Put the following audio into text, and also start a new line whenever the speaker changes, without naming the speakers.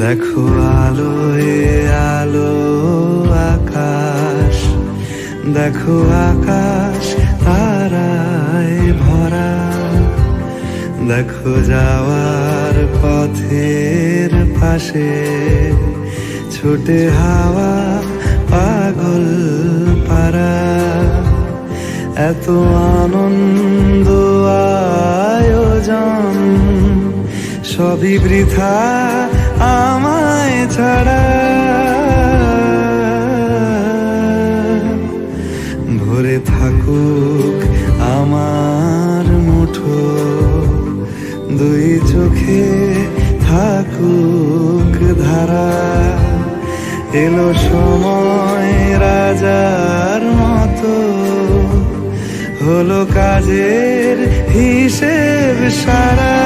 দেখো আলোয় আলো আকাশ, দেখো আকাশ তারায় ভরা, দেখো যাওয়ার পথের পাশে ছুটে হাওয়া পাগল পারা। এত আনন্দ আয়োজন সবই বৃথা আমায় ছাড়া। ভরে থাকুক আমার মুঠো, দুই চোখে থাকুক ধারা। এলো সময় রাজার মতো, হলো কাজের হিসেব সারা।